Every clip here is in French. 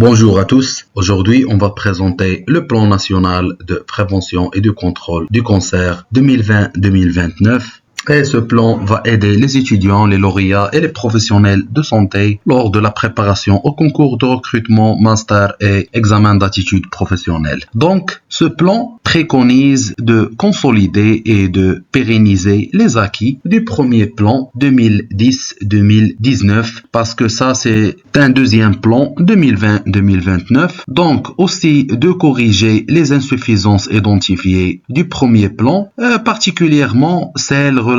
Bonjour à tous. Aujourd'hui, on va présenter le plan national de prévention et de contrôle du cancer 2020-2029. Et ce plan va aider les étudiants, les lauréats et les professionnels de santé lors de la préparation au concours de recrutement, master et examen d'attitude professionnelle. Donc, ce plan préconise de consolider et de pérenniser les acquis du premier plan 2010-2019 parce que ça, c'est un deuxième plan 2020-2029. Donc, aussi de corriger les insuffisances identifiées du premier plan, particulièrement celles relatives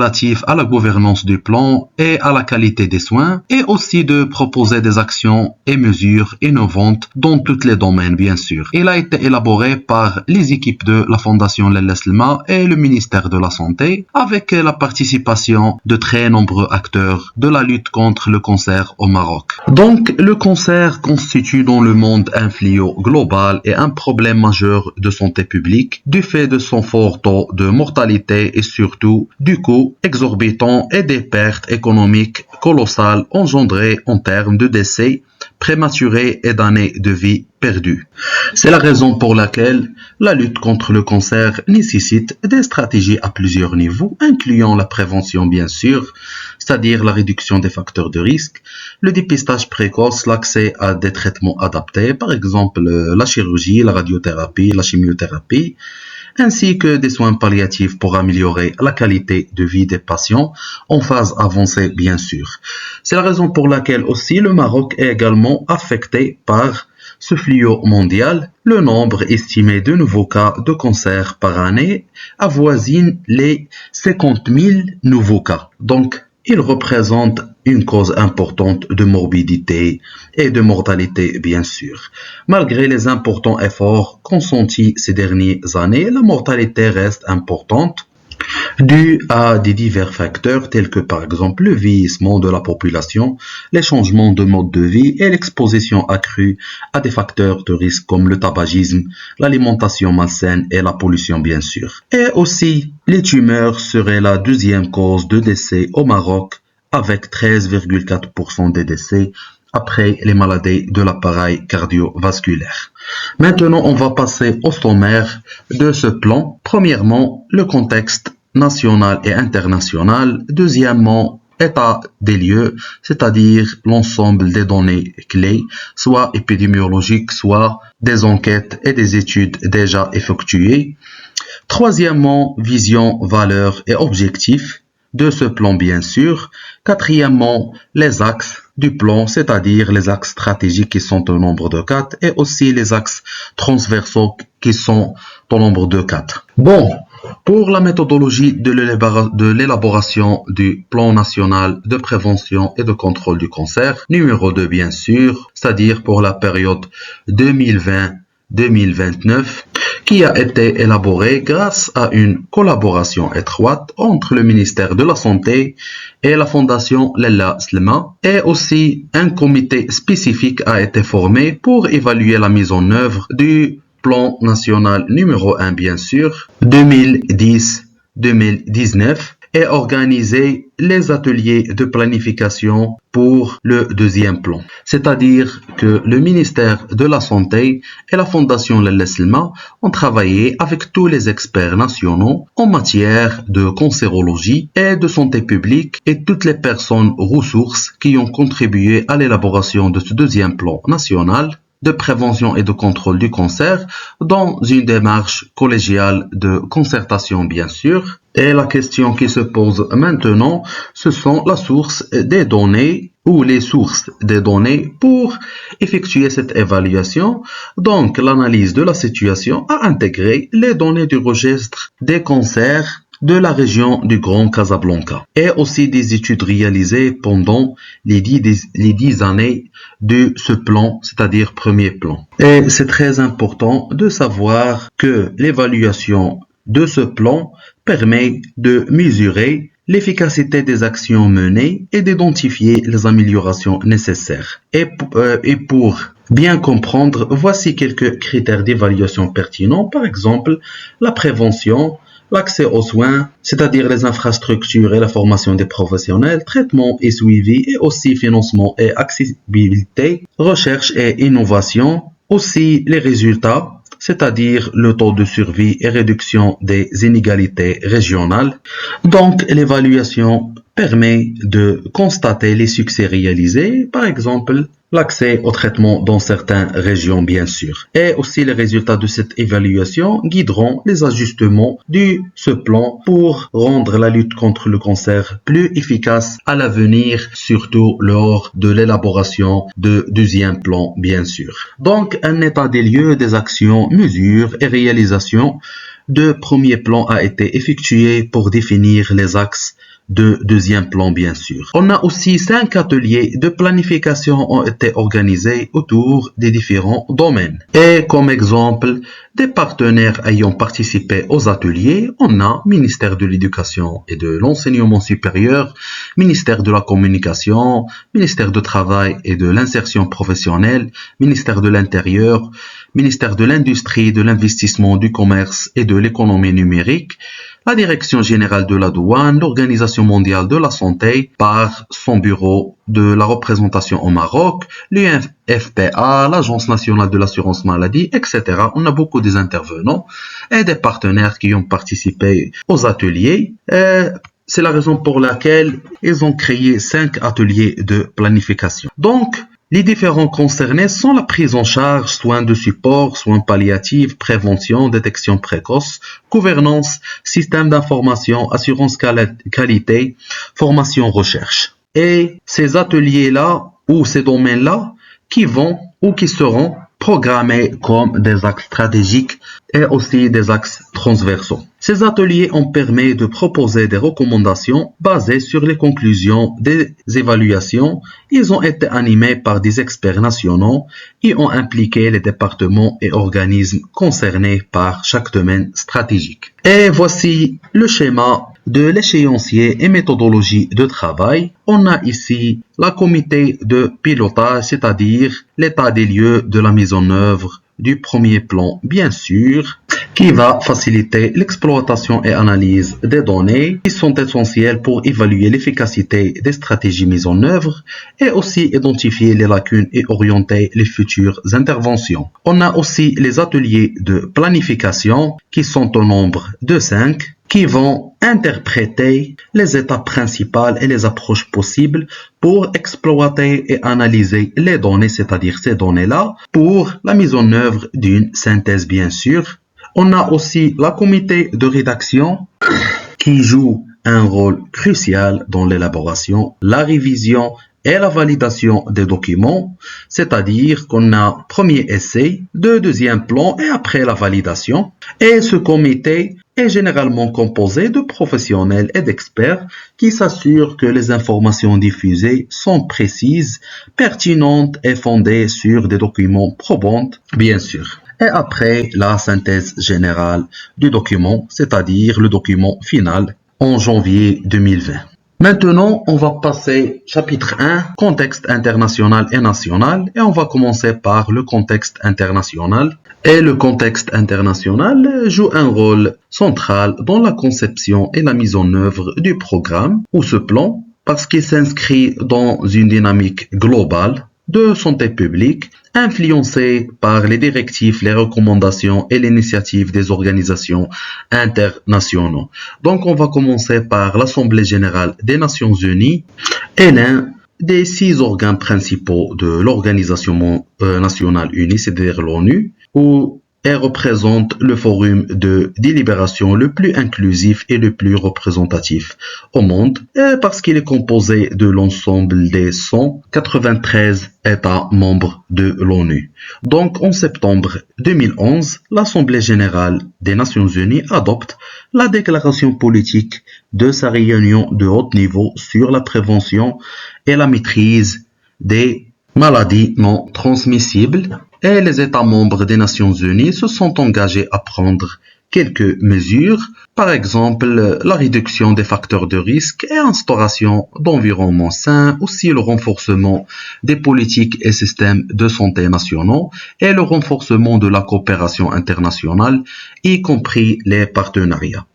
à la gouvernance du plan et à la qualité des soins, et aussi de proposer des actions et mesures innovantes dans tous les domaines, bien sûr. Il a été élaboré par les équipes de la Fondation Lella Slema et le ministère de la Santé, avec la participation de très nombreux acteurs de la lutte contre le cancer au Maroc. Donc, le cancer constitue dans le monde un fléau global et un problème majeur de santé publique, du fait de son fort taux de mortalité et surtout du coût exorbitant et des pertes économiques colossales engendrées en termes de décès prématurés et d'années de vie perdues. C'est la raison pour laquelle la lutte contre le cancer nécessite des stratégies à plusieurs niveaux, incluant la prévention bien sûr, c'est-à-dire la réduction des facteurs de risque, le dépistage précoce, l'accès à des traitements adaptés, par exemple la chirurgie, la radiothérapie, la chimiothérapie, ainsi que des soins palliatifs pour améliorer la qualité de vie des patients en phase avancée bien sûr. C'est la raison pour laquelle aussi le Maroc est également affecté par ce fléau mondial. Le nombre estimé de nouveaux cas de cancer par année avoisine les 50 000 nouveaux cas. Donc, il représente une cause importante de morbidité et de mortalité, bien sûr. Malgré les importants efforts consentis ces dernières années, la mortalité reste importante due à des divers facteurs tels que par exemple le vieillissement de la population, les changements de mode de vie et l'exposition accrue à des facteurs de risque comme le tabagisme, l'alimentation malsaine et la pollution bien sûr. Et aussi, les tumeurs seraient la deuxième cause de décès au Maroc avec 13,4% des décès après les maladies de l'appareil cardiovasculaire. Maintenant, on va passer au sommaire de ce plan. Premièrement, le contexte national et international. Deuxièmement, état des lieux, c'est-à-dire l'ensemble des données clés, soit épidémiologiques, soit des enquêtes et des études déjà effectuées. Troisièmement, vision, valeurs et objectifs de ce plan bien sûr. Quatrièmement, les axes du plan, c'est-à-dire les axes stratégiques qui sont au nombre de 4 et aussi les axes transversaux qui sont au nombre de 4. Bon, pour la méthodologie de l'élaboration du plan national de prévention et de contrôle du cancer, numéro 2 bien sûr, c'est-à-dire pour la période 2020-2029, qui a été élaboré grâce à une collaboration étroite entre le ministère de la Santé et la Fondation Lella Slema, et aussi un comité spécifique a été formé pour évaluer la mise en œuvre du plan national numéro 1 bien sûr, 2010-2019, et organiser les ateliers de planification pour le deuxième plan. C'est-à-dire que le ministère de la Santé et la Fondation Lella Slema ont travaillé avec tous les experts nationaux en matière de cancérologie et de santé publique et toutes les personnes ressources qui ont contribué à l'élaboration de ce deuxième plan national de prévention et de contrôle du cancer dans une démarche collégiale de concertation bien sûr. Et la question qui se pose maintenant, ce sont la source des données ou les sources des données pour effectuer cette évaluation. Donc l'analyse de la situation a intégré les données du registre des cancers de la région du Grand Casablanca et aussi des études réalisées pendant les 10 années de ce plan, c'est-à-dire premier plan. Et c'est très important de savoir que l'évaluation de ce plan permet de mesurer l'efficacité des actions menées et d'identifier les améliorations nécessaires. Et pour bien comprendre, voici quelques critères d'évaluation pertinents, par exemple la prévention, l'accès aux soins, c'est-à-dire les infrastructures et la formation des professionnels, traitement et suivi, et aussi financement et accessibilité, recherche et innovation, aussi les résultats, c'est-à-dire le taux de survie et réduction des inégalités régionales. Donc, l'évaluation permet de constater les succès réalisés, par exemple, l'accès au traitement dans certaines régions, bien sûr. Et aussi, les résultats de cette évaluation guideront les ajustements de ce plan pour rendre la lutte contre le cancer plus efficace à l'avenir, surtout lors de l'élaboration de deuxième plan, bien sûr. Donc, un état des lieux des actions, mesures et réalisations de premier plan a été effectué pour définir les axes de deuxième plan, bien sûr. On a aussi 5 ateliers de planification ont été organisés autour des différents domaines. Et comme exemple, des partenaires ayant participé aux ateliers, on a ministère de l'Éducation et de l'Enseignement supérieur, ministère de la Communication, ministère du Travail et de l'Insertion professionnelle, ministère de l'Intérieur, ministère de l'Industrie, de l'Investissement, du Commerce et de l'Économie numérique, la Direction générale de la douane, l'Organisation mondiale de la santé par son bureau de la représentation au Maroc, l'UNFPA, l'Agence nationale de l'assurance maladie, etc. On a beaucoup des intervenants et des partenaires qui ont participé aux ateliers. C'est la raison pour laquelle ils ont créé 5 ateliers de planification. Donc, les différents concernés sont la prise en charge, soins de support, soins palliatifs, prévention, détection précoce, gouvernance, système d'information, assurance qualité, formation, recherche. Et ces ateliers-là ou ces domaines-là qui vont ou qui seront programmés comme des axes stratégiques et aussi des axes transversaux. Ces ateliers ont permis de proposer des recommandations basées sur les conclusions des évaluations. Ils ont été animés par des experts nationaux et ont impliqué les départements et organismes concernés par chaque domaine stratégique. Et voici le schéma de l'échéancier et méthodologie de travail. On a ici la comité de pilotage, c'est-à-dire l'état des lieux de la mise en œuvre du premier plan, bien sûr, qui va faciliter l'exploitation et analyse des données qui sont essentielles pour évaluer l'efficacité des stratégies mises en œuvre et aussi identifier les lacunes et orienter les futures interventions. On a aussi les ateliers de planification qui sont au nombre de 5 qui vont interpréter les étapes principales et les approches possibles pour exploiter et analyser les données, c'est-à-dire ces données-là, pour la mise en œuvre d'une synthèse, bien sûr. On a aussi la comité de rédaction qui joue un rôle crucial dans l'élaboration, la révision et la validation des documents, c'est-à-dire qu'on a premier essai, deuxième plan et après la validation. Et ce comité est généralement composé de professionnels et d'experts qui s'assurent que les informations diffusées sont précises, pertinentes et fondées sur des documents probants, bien sûr. Et après la synthèse générale du document, c'est-à-dire le document final en janvier 2020. Maintenant, on va passer chapitre 1, contexte international et national, et on va commencer par le contexte international. Et le contexte international joue un rôle central dans la conception et la mise en œuvre du programme ou ce plan, parce qu'il s'inscrit dans une dynamique globale de santé publique, influencée par les directives, les recommandations et l'initiative des organisations internationales. Donc, on va commencer par l'Assemblée générale des Nations Unies et l'un des 6 organes principaux de l'Organisation nationale unie, c'est-à-dire l'ONU, où elle représente le forum de délibération le plus inclusif et le plus représentatif au monde, parce qu'il est composé de l'ensemble des 193 États membres de l'ONU. Donc, en septembre 2011, l'Assemblée générale des Nations unies adopte la déclaration politique de sa réunion de haut niveau sur la prévention et la maîtrise des maladies non transmissibles. Et les États membres des Nations Unies se sont engagés à prendre quelques mesures, par exemple la réduction des facteurs de risque et l'instauration d'environnements sains, aussi le renforcement des politiques et systèmes de santé nationaux et le renforcement de la coopération internationale, y compris les partenariats.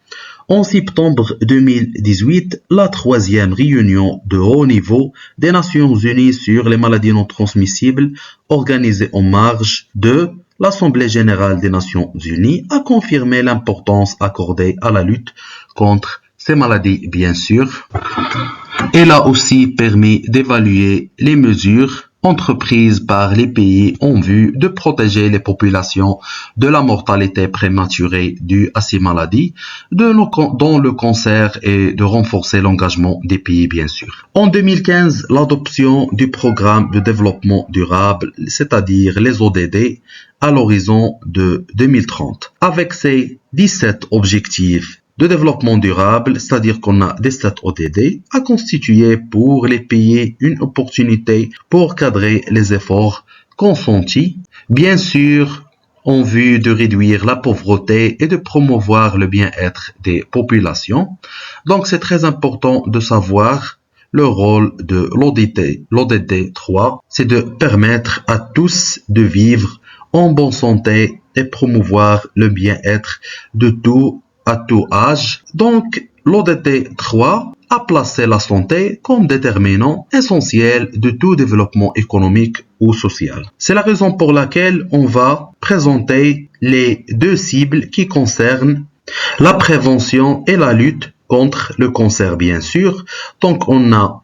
En septembre 2018, la troisième réunion de haut niveau des Nations Unies sur les maladies non transmissibles, organisée en marge de l'Assemblée générale des Nations Unies, a confirmé l'importance accordée à la lutte contre ces maladies, bien sûr. Elle a aussi permis d'évaluer les mesures entreprises par les pays en vue de protéger les populations de la mortalité prématurée due à ces maladies, dont le cancer, et de renforcer l'engagement des pays, bien sûr. En 2015, l'adoption du programme de développement durable, c'est-à-dire les ODD, à l'horizon de 2030. Avec ses 17 objectifs de développement durable, c'est-à-dire qu'on a des 7 ODD, a constitué pour les pays une opportunité pour cadrer les efforts consentis, bien sûr en vue de réduire la pauvreté et de promouvoir le bien-être des populations. Donc c'est très important de savoir le rôle de l'ODD 3, c'est de permettre à tous de vivre en bonne santé et promouvoir le bien-être de tous à tout âge. Donc, l'ODD 3 a placé la santé comme déterminant essentiel de tout développement économique ou social. C'est la raison pour laquelle on va présenter les deux cibles qui concernent la prévention et la lutte contre le cancer, bien sûr. Donc, on a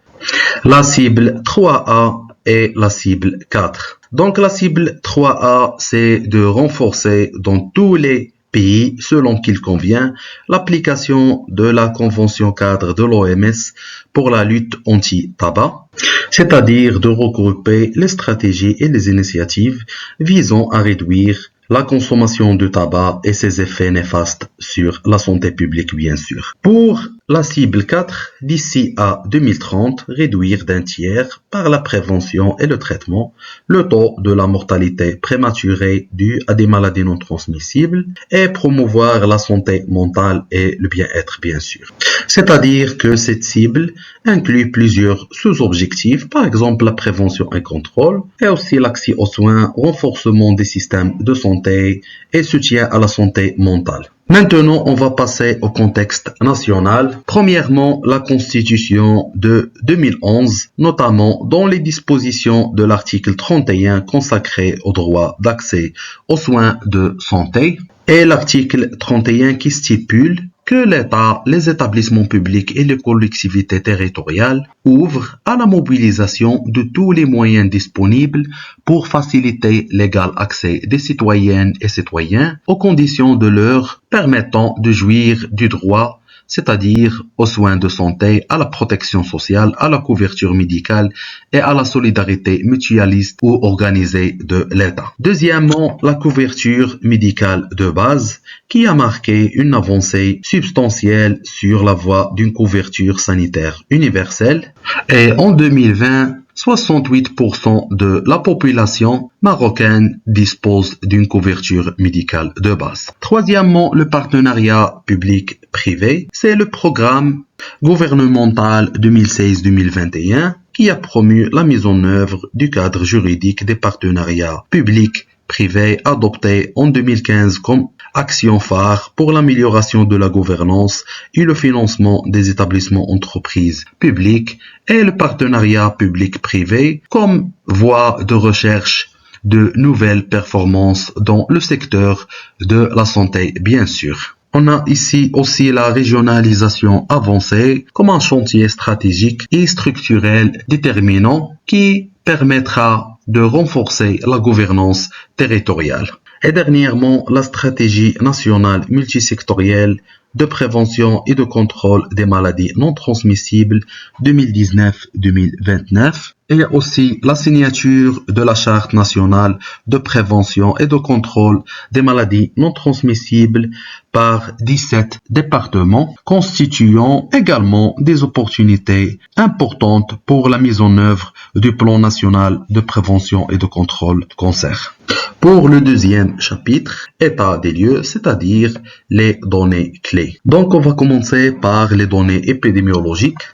la cible 3A et la cible 4. Donc, la cible 3A, c'est de renforcer dans tous les pays, selon qu'il convient, l'application de la Convention cadre de l'OMS pour la lutte anti-tabac, c'est-à-dire de regrouper les stratégies et les initiatives visant à réduire la consommation de tabac et ses effets néfastes sur la santé publique, bien sûr. Pour la cible 4, d'ici à 2030, réduire d'un tiers par la prévention et le traitement le taux de la mortalité prématurée due à des maladies non transmissibles et promouvoir la santé mentale et le bien-être, bien sûr. C'est-à-dire que cette cible inclut plusieurs sous-objectifs, par exemple la prévention et contrôle, et aussi l'accès aux soins, renforcement des systèmes de santé et soutien à la santé mentale. Maintenant, on va passer au contexte national. Premièrement, la Constitution de 2011, notamment dans les dispositions de l'article 31 consacré au droit d'accès aux soins de santé, et l'article 31 qui stipule que l'État, les établissements publics et les collectivités territoriales ouvrent à la mobilisation de tous les moyens disponibles pour faciliter l'égal accès des citoyennes et citoyens aux conditions de leur permettant de jouir du droit, c'est-à-dire aux soins de santé, à la protection sociale, à la couverture médicale et à la solidarité mutualiste ou organisée de l'État. Deuxièmement, la couverture médicale de base qui a marqué une avancée substantielle sur la voie d'une couverture sanitaire universelle. Et en 2020, 68% de la population marocaine dispose d'une couverture médicale de base. Troisièmement, le partenariat public-privé, c'est le programme gouvernemental 2016-2021 qui a promu la mise en œuvre du cadre juridique des partenariats publics-privés adopté en 2015 comme action phare pour l'amélioration de la gouvernance et le financement des établissements entreprises publiques et le partenariat public-privé comme voie de recherche de nouvelles performances dans le secteur de la santé, bien sûr. On a ici aussi la régionalisation avancée comme un chantier stratégique et structurel déterminant qui permettra de renforcer la gouvernance territoriale. Et dernièrement, la stratégie nationale multisectorielle de prévention et de contrôle des maladies non transmissibles 2019-2029 et aussi la signature de la Charte nationale de prévention et de contrôle des maladies non transmissibles par 17 départements, constituant également des opportunités importantes pour la mise en œuvre du plan national de prévention et de contrôle du cancer. Pour le deuxième chapitre, état des lieux, c'est-à-dire les données clés. Donc on va commencer par les données épidémiologiques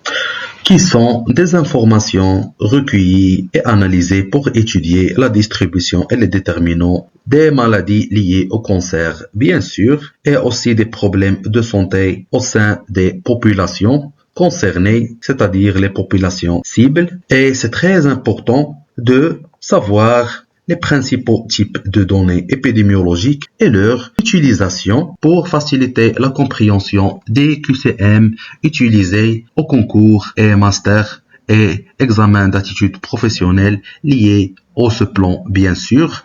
qui sont des informations recueillies et analysées pour étudier la distribution et les déterminants des maladies liées au cancer, bien sûr, et aussi des problèmes de santé au sein des populations concernées, c'est-à-dire les populations cibles. Et c'est très important de savoir les principaux types de données épidémiologiques et leur utilisation pour faciliter la compréhension des QCM utilisés au concours et master et examen d'attitude professionnelle liés au ce plan, bien sûr.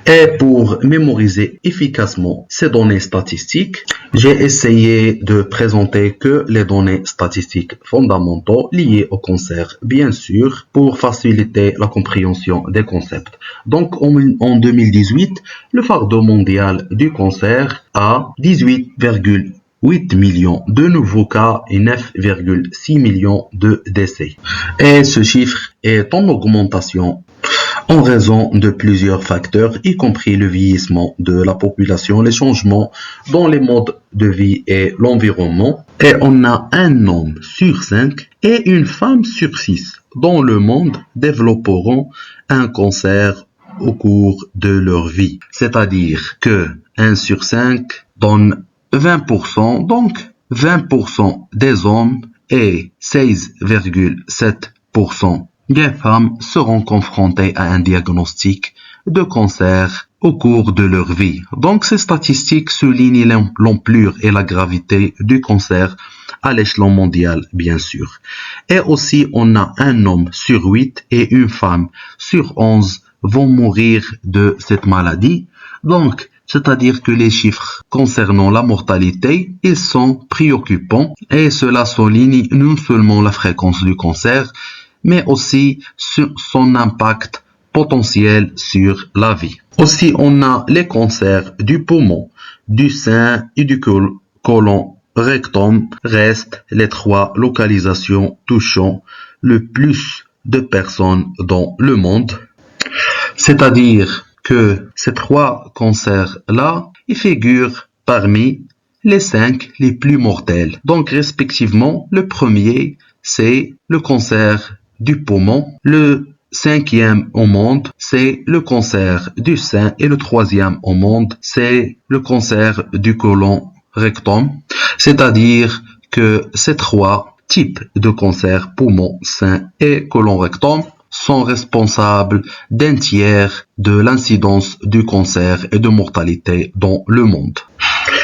Et pour mémoriser efficacement ces données statistiques, j'ai essayé de présenter que les données statistiques fondamentaux liées au cancer, bien sûr, pour faciliter la compréhension des concepts. Donc, en 2018, le fardeau mondial du cancer a 18,8 millions de nouveaux cas et 9,6 millions de décès. Et ce chiffre est en augmentation en raison de plusieurs facteurs, y compris le vieillissement de la population, les changements dans les modes de vie et l'environnement. Et on a un homme sur 5 et une femme sur 6 dans le monde développeront un cancer au cours de leur vie. C'est-à-dire que 1 sur 5 donne 20%, donc 20% des hommes et 16,7% des femmes seront confrontées à un diagnostic de cancer au cours de leur vie. Donc ces statistiques soulignent l'ampleur et la gravité du cancer à l'échelon mondial, bien sûr. Et aussi, on a un homme sur 8 et une femme sur 11 vont mourir de cette maladie. Donc, c'est-à-dire que les chiffres concernant la mortalité, ils sont préoccupants et cela souligne non seulement la fréquence du cancer, mais aussi sur son impact potentiel sur la vie. Aussi, on a les cancers du poumon, du sein et du côlon rectum restent les 3 localisations touchant le plus de personnes dans le monde. C'est-à-dire que ces 3 cancers-là, ils figurent parmi les 5 les plus mortels. Donc, respectivement, le premier, c'est le cancer du poumon. Le 5e au monde, c'est le cancer du sein. Et le 3e au monde, c'est le cancer du côlon rectum. C'est-à-dire que ces 3 types de cancer, poumon, sein et côlon rectum, sont responsables d'un tiers de l'incidence du cancer et de mortalité dans le monde.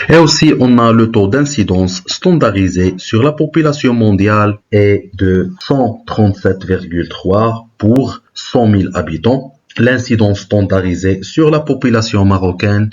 Et aussi, on a le taux d'incidence standardisé sur la population mondiale est de 137,3 pour 100 000 habitants. L'incidence standardisée sur la population marocaine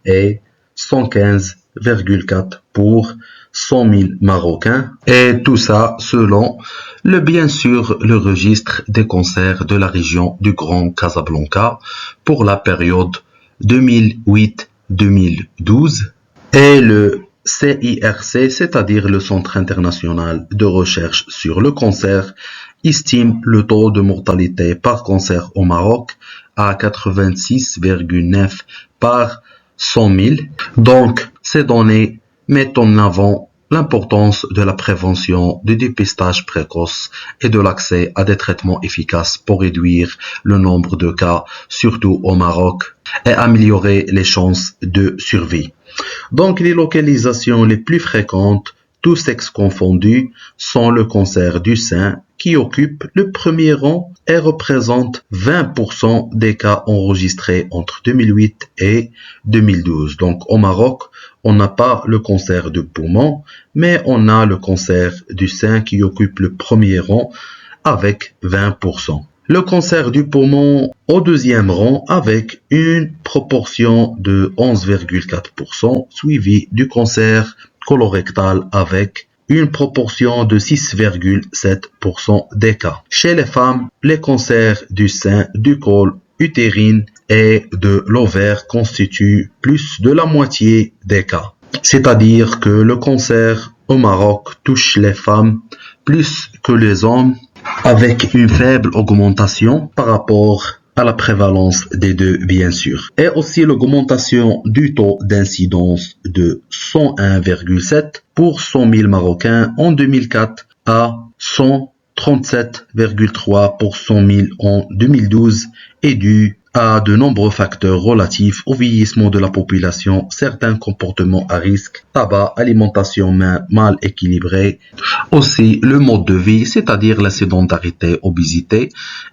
est 115,4 pour 100 000 Marocains. Et tout ça selon bien sûr le registre des cancers de la région du Grand Casablanca pour la période 2008-2012. Et le CIRC, c'est-à-dire le Centre international de recherche sur le cancer, estime le taux de mortalité par cancer au Maroc à 86,9 par 100 000. Donc, ces données mettent en avant l'importance de la prévention, du dépistage précoce et de l'accès à des traitements efficaces pour réduire le nombre de cas, surtout au Maroc, et améliorer les chances de survie. Donc, les localisations les plus fréquentes, tous sexes confondus, sont le cancer du sein qui occupe le premier rang et représente 20% des cas enregistrés entre 2008 et 2012. Donc, au Maroc, on n'a pas le cancer du poumon, mais on a le cancer du sein qui occupe le premier rang avec 20%. Le cancer du poumon au deuxième rang avec une proportion de 11,4%, suivi du cancer colorectal avec une proportion de 6,7% des cas. Chez les femmes, les cancers du sein, du col utérine et de l'ovaire constituent plus de la moitié des cas. C'est-à-dire que le cancer au Maroc touche les femmes plus que les hommes, avec une faible augmentation par rapport à la prévalence des deux, bien sûr. Et aussi l'augmentation du taux d'incidence de 101,7 pour 100 000 Marocains en 2004 à 137,3 pour 100 000 en 2012 est due à de nombreux facteurs relatifs au vieillissement de la population, certains comportements à risque, tabac, alimentation mal équilibrée, aussi le mode de vie, c'est-à-dire la sédentarité, obésité,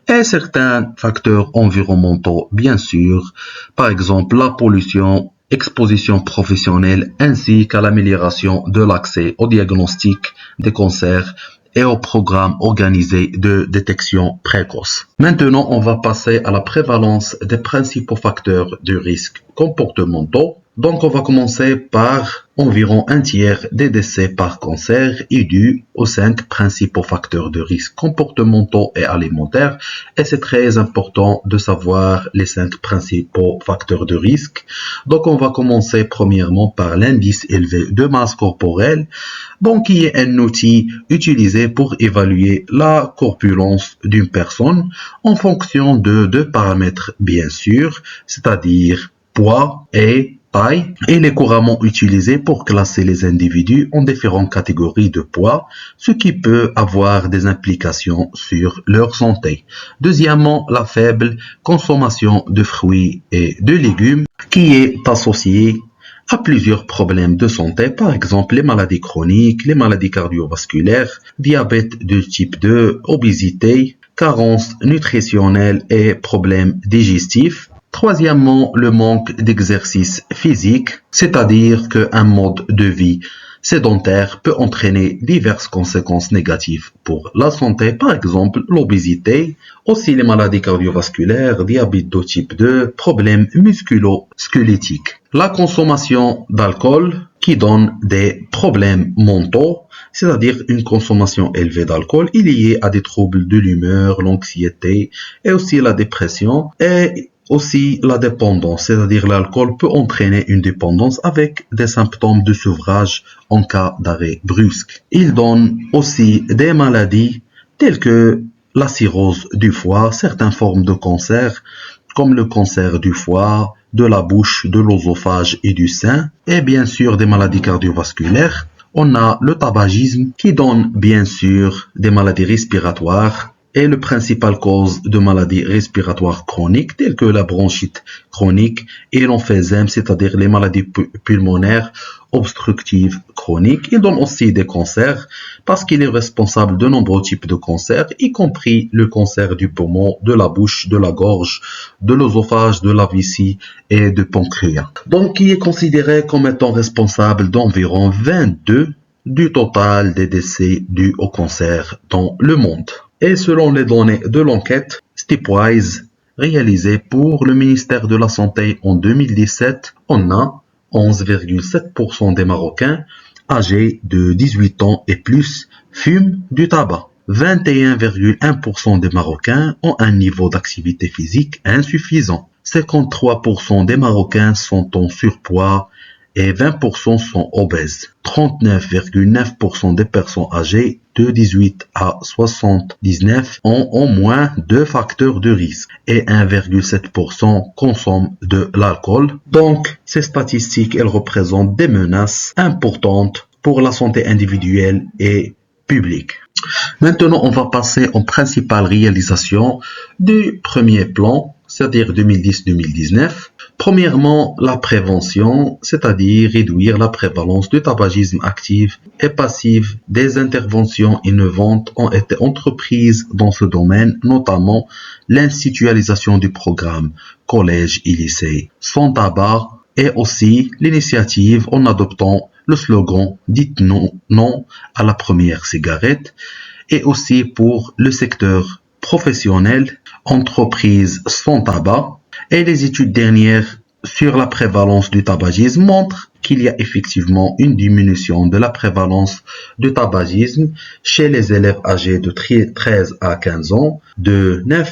et certains facteurs environnementaux, bien sûr, par exemple la pollution, exposition professionnelle, ainsi qu'à l'amélioration de l'accès au diagnostic des cancers et au programme organisé de détection précoce. Maintenant, on va passer à la prévalence des principaux facteurs de risque comportementaux. Donc, on va commencer par environ un tiers des décès par cancer est dû aux 5 principaux facteurs de risque comportementaux et alimentaires. Et c'est très important de savoir les 5 principaux facteurs de risque. Donc, on va commencer premièrement par l'indice élevé de masse corporelle, donc qui est un outil utilisé pour évaluer la corpulence d'une personne en fonction de 2 paramètres bien sûr, c'est-à-dire poids et taille. Il est couramment utilisé pour classer les individus en différentes catégories de poids, ce qui peut avoir des implications sur leur santé. Deuxièmement, la faible consommation de fruits et de légumes qui est associée à plusieurs problèmes de santé, par exemple les maladies chroniques, les maladies cardiovasculaires, diabète de type 2, obésité, carence nutritionnelle et problèmes digestifs. Troisièmement, le manque d'exercice physique, c'est-à-dire qu'un mode de vie sédentaire peut entraîner diverses conséquences négatives pour la santé, par exemple l'obésité, aussi les maladies cardiovasculaires, diabète de type 2, problèmes musculo-squelettiques. La consommation d'alcool qui donne des problèmes mentaux, c'est-à-dire une consommation élevée d'alcool est liée à des troubles de l'humeur, l'anxiété et aussi la dépression et aussi la dépendance, c'est-à-dire l'alcool peut entraîner une dépendance avec des symptômes de sevrage en cas d'arrêt brusque. Il donne aussi des maladies telles que la cirrhose du foie, certaines formes de cancer comme le cancer du foie, de la bouche, de l'œsophage et du sein, et bien sûr des maladies cardiovasculaires. On a le tabagisme qui donne bien sûr des maladies respiratoires est le principal cause de maladies respiratoires chroniques telles que la bronchite chronique et l'emphysème, c'est-à-dire les maladies pulmonaires obstructives chroniques. Il donne aussi des cancers parce qu'il est responsable de nombreux types de cancers, y compris le cancer du poumon, de la bouche, de la gorge, de l'œsophage, de la vessie et du pancréas. Donc, il est considéré comme étant responsable d'environ 22 du total des décès dus au cancer dans le monde. Et selon les données de l'enquête Stepwise réalisée pour le ministère de la Santé en 2017, on a 11,7% des Marocains âgés de 18 ans et plus fument du tabac. 21,1% des Marocains ont un niveau d'activité physique insuffisant. 53% des Marocains sont en surpoids et 20% sont obèses. 39,9% des personnes âgées de 18 à 79 ont au moins 2 facteurs de risque et 1,7% consomment de l'alcool. Donc, ces statistiques, elles représentent des menaces importantes pour la santé individuelle et publique. Maintenant, on va passer aux principales réalisations du premier plan, c'est-à-dire 2010-2019. Premièrement, la prévention, c'est-à-dire réduire la prévalence du tabagisme actif et passif. Des interventions innovantes ont été entreprises dans ce domaine, notamment l'institutionnalisation du programme collège et lycée sans tabac et aussi l'initiative en adoptant le slogan « Dites non à la première cigarette » et aussi pour le secteur professionnel, entreprise sans tabac. Et les études dernières sur la prévalence du tabagisme montrent qu'il y a effectivement une diminution de la prévalence du tabagisme chez les élèves âgés de 13 à 15 ans, de 9%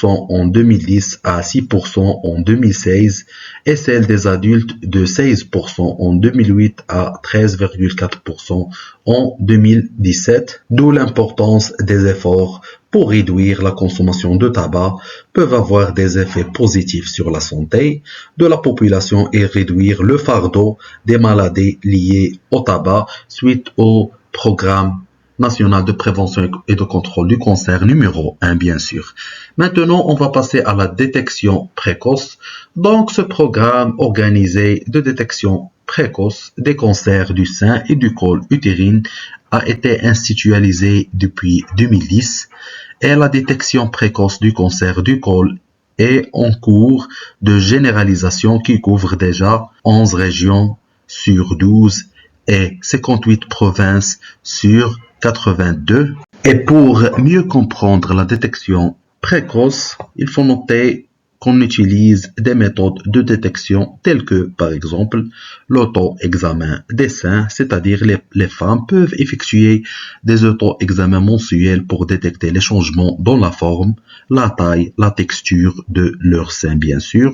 en 2010 à 6% en 2016 et celle des adultes de 16% en 2008 à 13,4% en 2017, d'où l'importance des efforts pour réduire la consommation de tabac peuvent avoir des effets positifs sur la santé de la population et réduire le fardeau des maladies liées au tabac suite au programme national de prévention et de contrôle du cancer numéro 1, bien sûr. Maintenant, on va passer à la détection précoce. Donc, ce programme organisé de détection précoce des cancers du sein et du col utérin a été institutionnalisé depuis 2010 et la détection précoce du cancer du col est en cours de généralisation qui couvre déjà 11 régions sur 12 et 58 provinces sur 82. Et pour mieux comprendre la détection précoce, il faut noter qu'on utilise des méthodes de détection telles que, par exemple, l'auto-examen des seins, c'est-à-dire les femmes peuvent effectuer des auto-examens mensuels pour détecter les changements dans la forme, la taille, la texture de leur sein, bien sûr.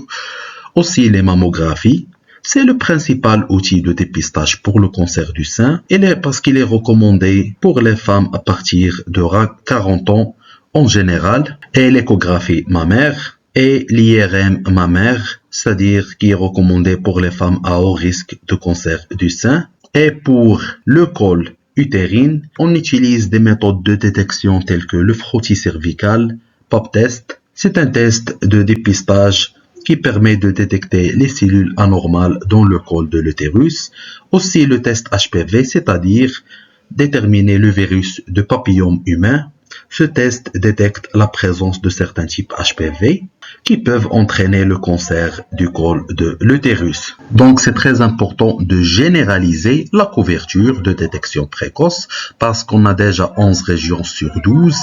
Aussi, les mammographies. C'est le principal outil de dépistage pour le cancer du sein, parce qu'il est recommandé pour les femmes à partir de 40 ans en général, et l'échographie mammaire et l'IRM mammaire, c'est-à-dire qui est recommandé pour les femmes à haut risque de cancer du sein. Et pour le col utérin, on utilise des méthodes de détection telles que le frottis cervical, pap test. C'est un test de dépistage qui permet de détecter les cellules anormales dans le col de l'utérus. Aussi le test HPV, c'est-à-dire déterminer le virus de papillome humain. Ce test détecte la présence de certains types HPV qui peuvent entraîner le cancer du col de l'utérus. Donc c'est très important de généraliser la couverture de détection précoce parce qu'on a déjà 11 régions sur 12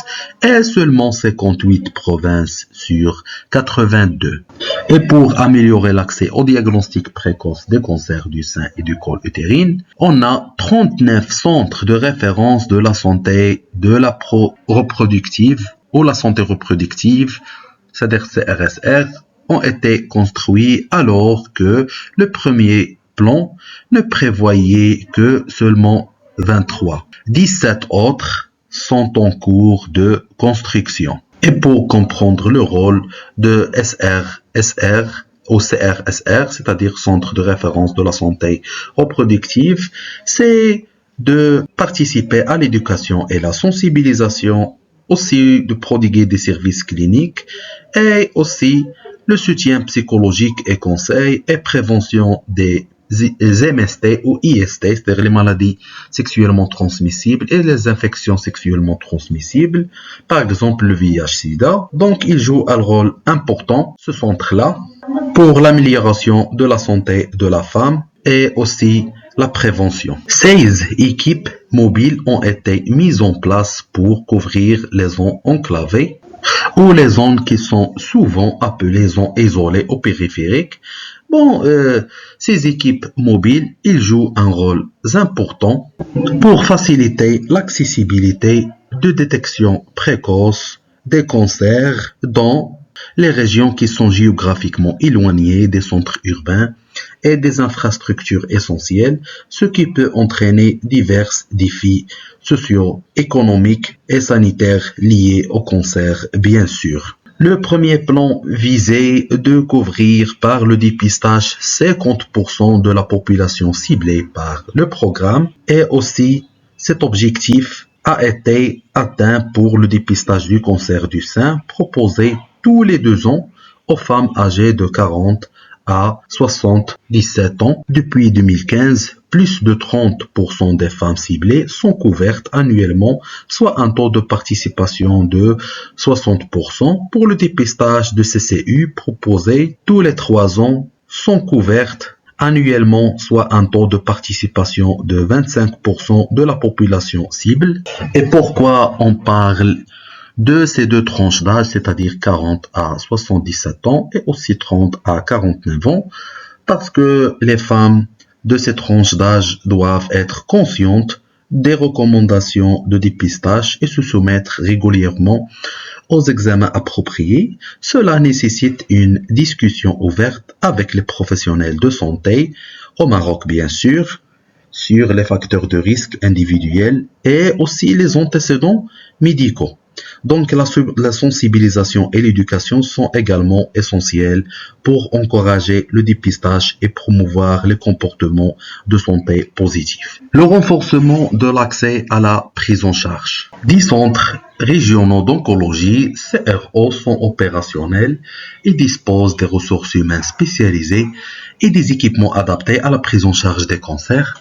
et seulement 58 provinces sur 82. Et pour améliorer l'accès au diagnostic précoce des cancers du sein et du col utérin, on a 39 centres de référence de la santé de la reproductive ou la santé reproductive, c'est-à-dire CRSR, ont été construits alors que le premier plan ne prévoyait que seulement 23. 17 autres sont en cours de construction. Et pour comprendre le rôle de SRSR ou CRSR, c'est-à-dire Centre de référence de la santé reproductive, c'est de participer à l'éducation et la sensibilisation, aussi de prodiguer des services cliniques et aussi le soutien psychologique et conseil et prévention des MST ou IST, c'est-à-dire les maladies sexuellement transmissibles et les infections sexuellement transmissibles, par exemple le VIH-Sida. Donc il joue un rôle important, ce centre-là, pour l'amélioration de la santé de la femme et aussi la prévention. 16 équipes mobiles ont été mises en place pour couvrir les zones enclavées ou les zones qui sont souvent appelées zones isolées ou périphériques. Ces équipes mobiles, ils jouent un rôle important pour faciliter l'accessibilité de détection précoce des cancers dans les régions qui sont géographiquement éloignées des centres urbains et des infrastructures essentielles, ce qui peut entraîner divers défis socio-économiques et sanitaires liés au cancer, bien sûr. Le premier plan visait de couvrir par le dépistage 50% de la population ciblée par le programme et aussi cet objectif a été atteint pour le dépistage du cancer du sein proposé tous les 2 ans aux femmes âgées de 40 à 77 ans. Depuis 2015, plus de 30% des femmes ciblées sont couvertes annuellement, soit un taux de participation de 60%. Pour le dépistage de CCU proposé tous les 3 ans, sont couvertes annuellement, soit un taux de participation de 25% de la population cible. Et pourquoi on parle de ces 2 tranches d'âge, c'est-à-dire 40 à 77 ans et aussi 30 à 49 ans, parce que les femmes de ces tranches d'âge doivent être conscientes des recommandations de dépistage et se soumettre régulièrement aux examens appropriés. Cela nécessite une discussion ouverte avec les professionnels de santé, au Maroc bien sûr, sur les facteurs de risque individuels et aussi les antécédents médicaux. Donc la sensibilisation et l'éducation sont également essentielles pour encourager le dépistage et promouvoir les comportements de santé positifs. Le renforcement de l'accès à la prise en charge. 10 centres régionaux d'oncologie, CRO, sont opérationnels et disposent des ressources humaines spécialisées et des équipements adaptés à la prise en charge des cancers.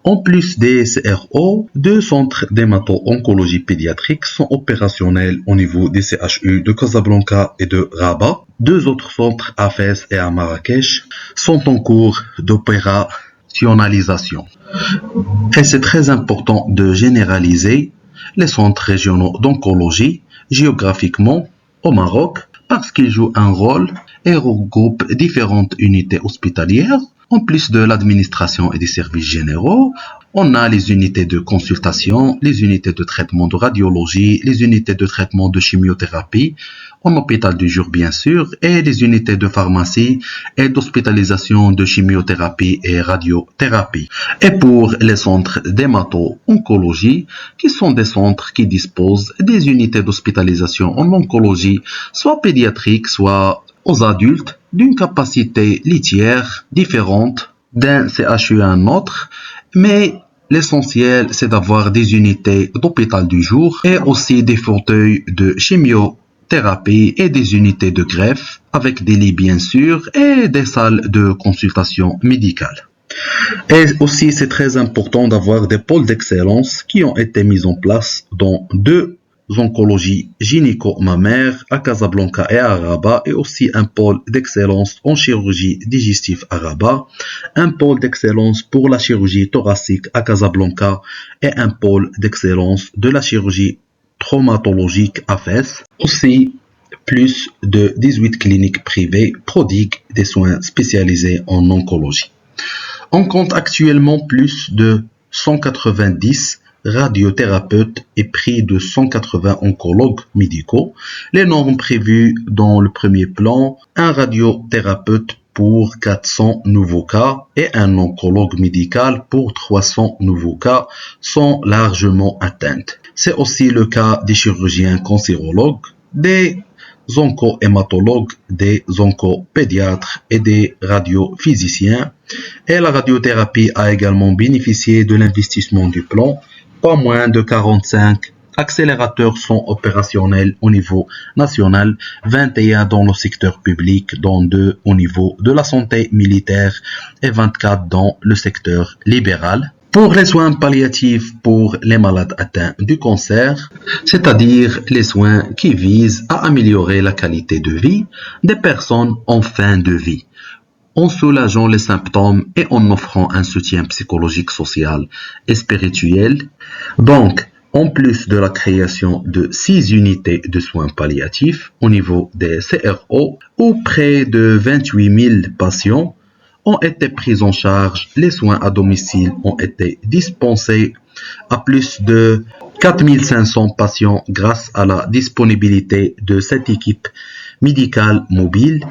En plus des CRO, 2 centres d'hémato-oncologie pédiatrique sont opérationnels au niveau des CHU de Casablanca et de Rabat. 2 autres centres à Fès et à Marrakech sont en cours d'opérationnalisation. Et c'est très important de généraliser les centres régionaux d'oncologie géographiquement au Maroc parce qu'ils jouent un rôle et regroupent différentes unités hospitalières. En plus de l'administration et des services généraux, on a les unités de consultation, les unités de traitement de radiologie, les unités de traitement de chimiothérapie, en hôpital du jour bien sûr, et les unités de pharmacie et d'hospitalisation de chimiothérapie et radiothérapie. Et pour les centres d'hémato-oncologie, qui sont des centres qui disposent des unités d'hospitalisation en oncologie, soit pédiatrique, soit aux adultes, d'une capacité litière différente d'un CHU à un autre, mais l'essentiel c'est d'avoir des unités d'hôpital du jour et aussi des fauteuils de chimiothérapie et des unités de greffe avec des lits bien sûr et des salles de consultation médicale. Et aussi c'est très important d'avoir des pôles d'excellence qui ont été mis en place dans 2 oncologie gynéco-mammaire à Casablanca et à Rabat et aussi un pôle d'excellence en chirurgie digestive à Rabat, un pôle d'excellence pour la chirurgie thoracique à Casablanca et un pôle d'excellence de la chirurgie traumatologique à Fès. Aussi, plus de 18 cliniques privées prodiguent des soins spécialisés en oncologie. On compte actuellement plus de 190 radiothérapeutes et près de 180 oncologues médicaux. Les normes prévues dans le premier plan, un radiothérapeute pour 400 nouveaux cas et un oncologue médical pour 300 nouveaux cas sont largement atteintes. C'est aussi le cas des chirurgiens cancérologues, des onco-hématologues, des oncopédiatres et des radiophysiciens. Et la radiothérapie a également bénéficié de l'investissement du plan. Pas moins de 45 accélérateurs sont opérationnels au niveau national, 21 dans le secteur public, dont 2 au niveau de la santé militaire et 24 dans le secteur libéral. Pour les soins palliatifs pour les malades atteints du cancer, c'est-à-dire les soins qui visent à améliorer la qualité de vie des personnes en fin de vie, en soulageant les symptômes et en offrant un soutien psychologique, social et spirituel. Donc, en plus de la création de 6 unités de soins palliatifs au niveau des CRO, où près de 28 000 patients ont été pris en charge, les soins à domicile ont été dispensés à plus de 4 500 patients grâce à la disponibilité de cette équipe médicale mobile.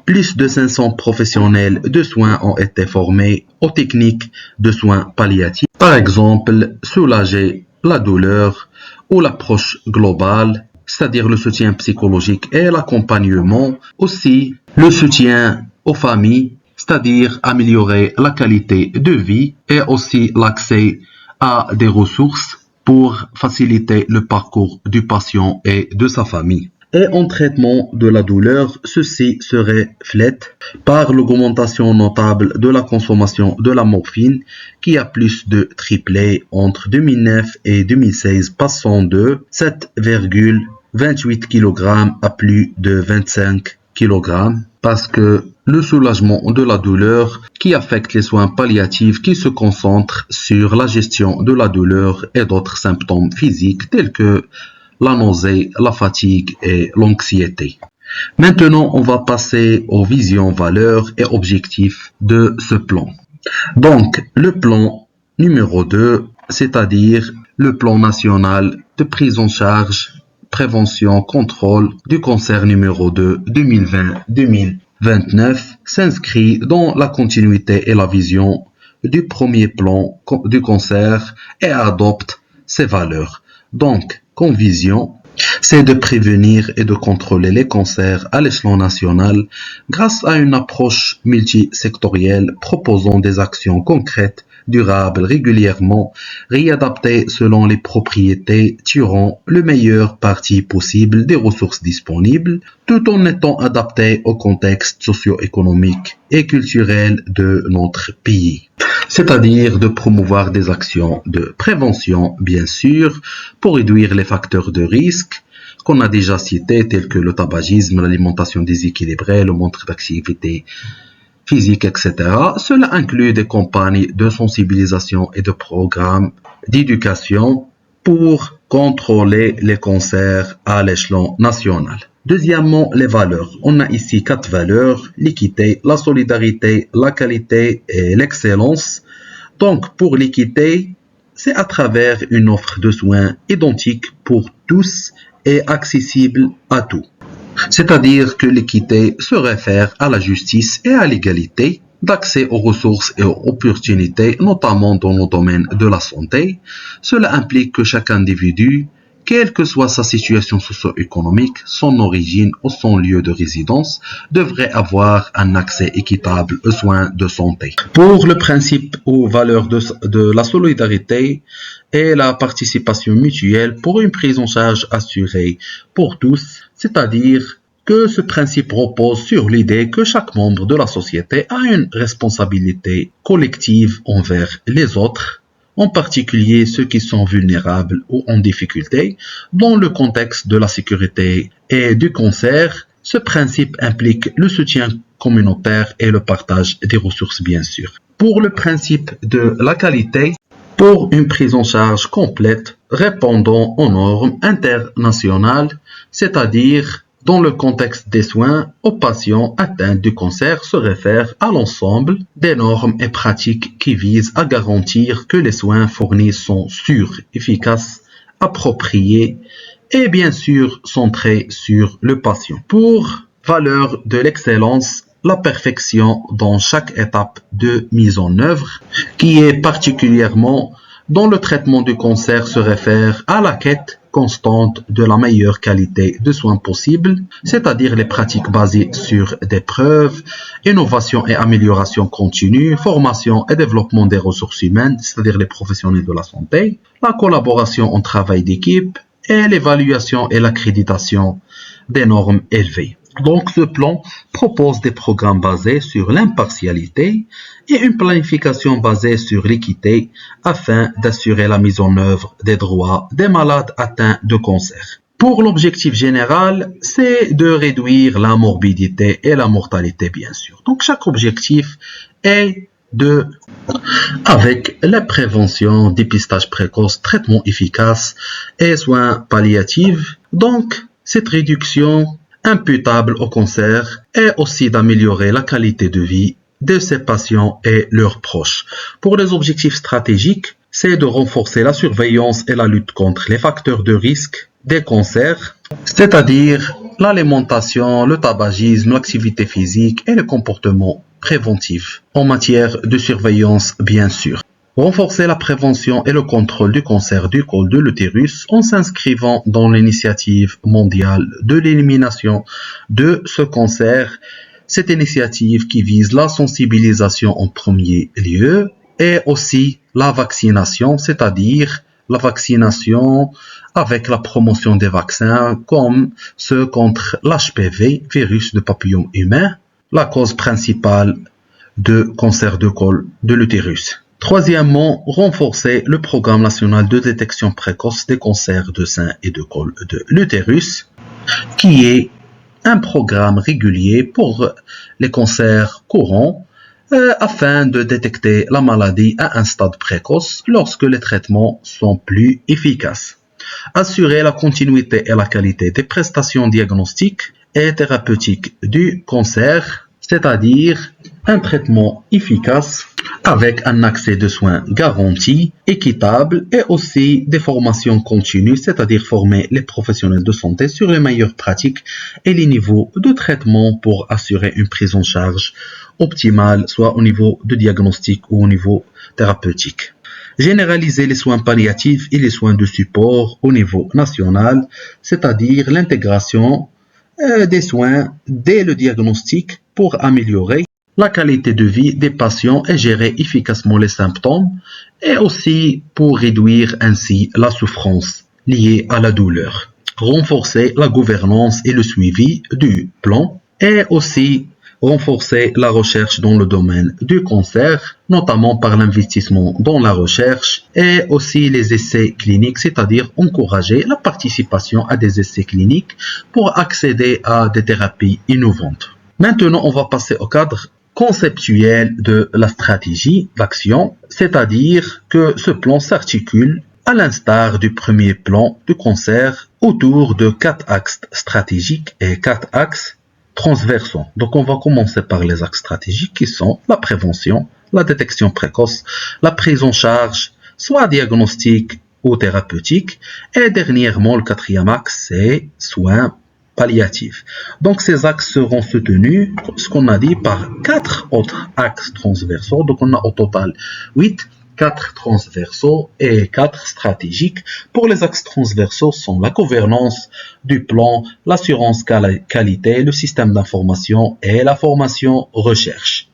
Plus de 500 professionnels de soins ont été formés aux techniques de soins palliatifs. Par exemple, soulager la douleur ou l'approche globale, c'est-à-dire le soutien psychologique et l'accompagnement. Aussi, le soutien aux familles, c'est-à-dire améliorer la qualité de vie et aussi l'accès à des ressources pour faciliter le parcours du patient et de sa famille. Et en traitement de la douleur, ceci se reflète par l'augmentation notable de la consommation de la morphine qui a plus de triplé entre 2009 et 2016, passant de 7,28 kg à plus de 25 kg, parce que le soulagement de la douleur qui affecte les soins palliatifs qui se concentrent sur la gestion de la douleur et d'autres symptômes physiques tels que la nausée, la fatigue et l'anxiété. Maintenant, on va passer aux visions, valeurs et objectifs de ce plan. Donc, le plan numéro 2, c'est-à-dire le plan national de prise en charge, prévention, contrôle du cancer numéro 2 2020-2029, s'inscrit dans la continuité et la vision du premier plan du cancer et adopte ses valeurs. Donc, comme vision, c'est de prévenir et de contrôler les cancers à l'échelon national grâce à une approche multisectorielle proposant des actions concrètes, durables, régulièrement réadaptées selon les propriétés, tirant le meilleur parti possible des ressources disponibles, tout en étant adaptées au contexte socio-économique et culturel de notre pays. C'est-à-dire de promouvoir des actions de prévention, bien sûr, pour réduire les facteurs de risque qu'on a déjà cités, tels que le tabagisme, l'alimentation déséquilibrée, le manque d'activité physique, etc. Cela inclut des campagnes de sensibilisation et de programmes d'éducation pour contrôler les cancers à l'échelon national. Deuxièmement, les valeurs. On a ici 4 valeurs: l'équité, la solidarité, la qualité et l'excellence. Donc, pour l'équité, c'est à travers une offre de soins identique pour tous et accessible à tous. C'est-à-dire que l'équité se réfère à la justice et à l'égalité d'accès aux ressources et aux opportunités, notamment dans le domaine de la santé. Cela implique que chaque individu, quelle que soit sa situation socio-économique, son origine ou son lieu de résidence, devrait avoir un accès équitable aux soins de santé. Pour le principe ou valeur de la solidarité et la participation mutuelle pour une prise en charge assurée pour tous, c'est-à-dire que ce principe repose sur l'idée que chaque membre de la société a une responsabilité collective envers les autres, en particulier ceux qui sont vulnérables ou en difficulté. Dans le contexte de la sécurité et du cancer, ce principe implique le soutien communautaire et le partage des ressources, bien sûr. Pour le principe de la qualité, pour une prise en charge complète répondant aux normes internationales, c'est-à-dire dans le contexte des soins aux patients atteints du cancer, se réfère à l'ensemble des normes et pratiques qui visent à garantir que les soins fournis sont sûrs, efficaces, appropriés et bien sûr centrés sur le patient. Pour valeur de l'excellence, la perfection dans chaque étape de mise en œuvre, qui est particulièrement dans le traitement du cancer, se réfère à la quête constante de la meilleure qualité de soins possible, c'est-à-dire les pratiques basées sur des preuves, innovation et amélioration continue, formation et développement des ressources humaines, c'est-à-dire les professionnels de la santé, la collaboration en travail d'équipe et l'évaluation et l'accréditation des normes élevées. Donc, ce plan propose des programmes basés sur l'impartialité et une planification basée sur l'équité afin d'assurer la mise en œuvre des droits des malades atteints de cancer. Pour l'objectif général, c'est de réduire la morbidité et la mortalité, bien sûr. Donc, chaque objectif est avec la prévention, dépistage précoce, traitement efficace et soins palliatifs. Donc, cette réduction imputable au cancer est aussi d'améliorer la qualité de vie de ces patients et leurs proches. Pour les objectifs stratégiques, c'est de renforcer la surveillance et la lutte contre les facteurs de risque des cancers, c'est-à-dire l'alimentation, le tabagisme, l'activité physique et le comportement préventif en matière de surveillance, bien sûr. Renforcer la prévention et le contrôle du cancer du col de l'utérus en s'inscrivant dans l'initiative mondiale de l'élimination de ce cancer. Cette initiative qui vise la sensibilisation en premier lieu et aussi la vaccination, c'est-à-dire la vaccination avec la promotion des vaccins comme ceux contre l'HPV, virus de papillome humain, la cause principale de cancer du col de l'utérus. Troisièmement, renforcer le programme national de détection précoce des cancers de sein et de col de l'utérus, qui est un programme régulier pour les cancers courants afin de détecter la maladie à un stade précoce lorsque les traitements sont plus efficaces. Assurer la continuité et la qualité des prestations diagnostiques et thérapeutiques du cancer, c'est-à-dire un traitement efficace avec un accès de soins garanti, équitable et aussi des formations continues, c'est-à-dire former les professionnels de santé sur les meilleures pratiques et les niveaux de traitement pour assurer une prise en charge optimale, soit au niveau de diagnostic ou au niveau thérapeutique. Généraliser les soins palliatifs et les soins de support au niveau national, c'est-à-dire l'intégration des soins dès le diagnostic pour améliorer la qualité de vie des patients et gérer efficacement les symptômes et aussi pour réduire ainsi la souffrance liée à la douleur. Renforcer la gouvernance et le suivi du plan et aussi renforcer la recherche dans le domaine du cancer, notamment par l'investissement dans la recherche et aussi les essais cliniques, c'est-à-dire encourager la participation à des essais cliniques pour accéder à des thérapies innovantes. Maintenant, on va passer au cadre conceptuel de la stratégie d'action, c'est-à-dire que ce plan s'articule à l'instar du premier plan de cancer autour de 4 axes stratégiques et 4 axes transversaux. Donc on va commencer par les axes stratégiques qui sont la prévention, la détection précoce, la prise en charge, soit diagnostique ou thérapeutique, et dernièrement le quatrième axe c'est soins palliatifs. Donc ces axes seront soutenus, ce qu'on a dit, par 4 autres axes transversaux. Donc on a au total 8, 4 transversaux et 4 stratégiques. Pour les axes transversaux sont la gouvernance du plan, l'assurance qualité, le système d'information et la formation recherche.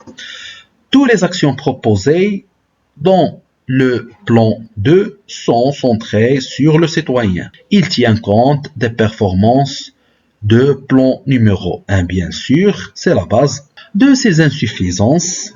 Toutes les actions proposées dans le plan 2 sont centrées sur le citoyen. Il tient compte des performances de plan numéro 1, bien sûr, c'est la base de ces insuffisances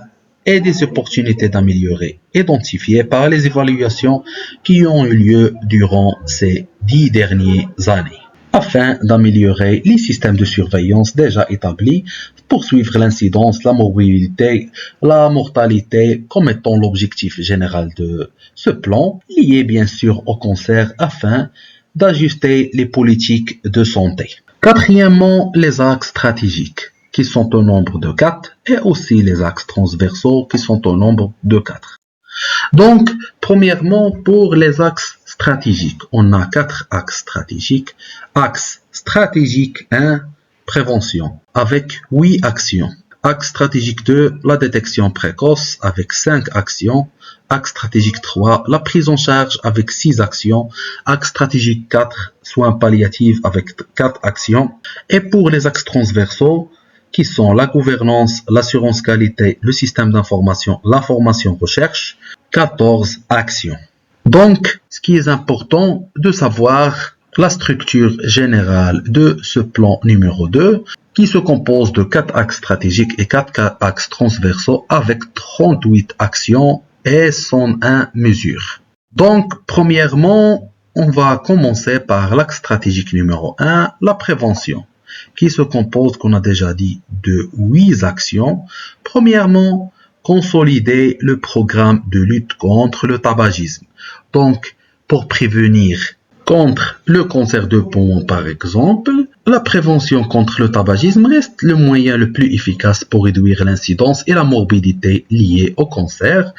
et des opportunités d'améliorer, identifiées par les évaluations qui ont eu lieu durant ces 10 dernières années, afin d'améliorer les systèmes de surveillance déjà établis, poursuivre l'incidence, la morbidité, la mortalité comme étant l'objectif général de ce plan, lié bien sûr au cancer afin d'ajuster les politiques de santé. Quatrièmement, les axes stratégiques qui sont au nombre de 4 et aussi les axes transversaux qui sont au nombre de 4. Donc, premièrement, pour les axes stratégiques, on a 4 axes stratégiques. Axe stratégique 1, prévention, avec 8 actions. Axe stratégique 2, la détection précoce, avec 5 actions. Axe stratégique 3, la prise en charge, avec 6 actions. Axe stratégique 4, soins palliatifs, avec 4 actions. Et pour les axes transversaux, qui sont la gouvernance, l'assurance qualité, le système d'information, la formation recherche, 14 actions. Donc, ce qui est important de savoir, la structure générale de ce plan numéro 2, qui se compose de 4 axes stratégiques et 4 axes transversaux avec 38 actions et 101 mesures. Donc, premièrement, on va commencer par l'axe stratégique numéro 1, la prévention, qui se compose, qu'on a déjà dit, de 8 actions. Premièrement, consolider le programme de lutte contre le tabagisme. Donc, pour prévenir contre le cancer de poumon par exemple, la prévention contre le tabagisme reste le moyen le plus efficace pour réduire l'incidence et la morbidité liée au cancer.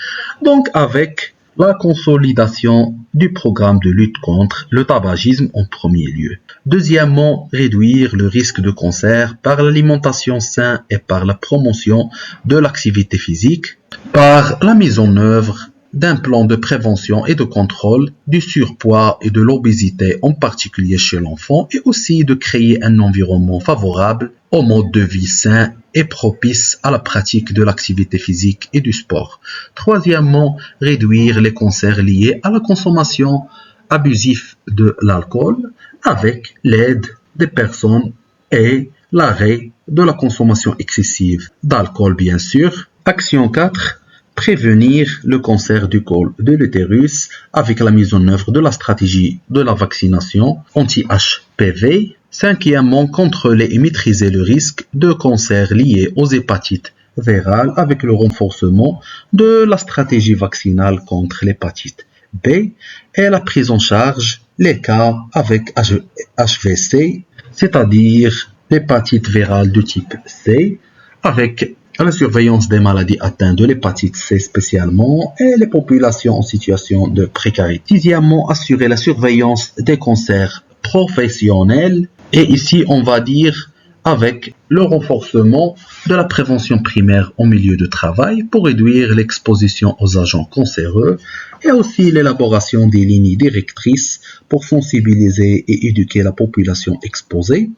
Donc, avec la consolidation du programme de lutte contre le tabagisme en premier lieu. Deuxièmement, réduire le risque de cancer par l'alimentation saine et par la promotion de l'activité physique, par la mise en œuvre d'un plan de prévention et de contrôle du surpoids et de l'obésité, en particulier chez l'enfant, et aussi de créer un environnement favorable au mode de vie sain et propice à la pratique de l'activité physique et du sport. Troisièmement, réduire les cancers liés à la consommation abusive de l'alcool avec l'aide des personnes et l'arrêt de la consommation excessive d'alcool, bien sûr. Action 4. Prévenir le cancer du col de l'utérus avec la mise en œuvre de la stratégie de la vaccination anti-HPV. Cinquièmement, contrôler et maîtriser le risque de cancer lié aux hépatites virales avec le renforcement de la stratégie vaccinale contre l'hépatite B et la prise en charge les cas avec HVC, c'est-à-dire l'hépatite virale de type C, avec la surveillance des maladies atteintes de l'hépatite C spécialement et les populations en situation de précarité. Sixièmement, assurer la surveillance des cancers professionnels. Et ici, on va dire avec le renforcement de la prévention primaire au milieu de travail pour réduire l'exposition aux agents cancéreux et aussi l'élaboration des lignes directrices pour sensibiliser et éduquer la population exposée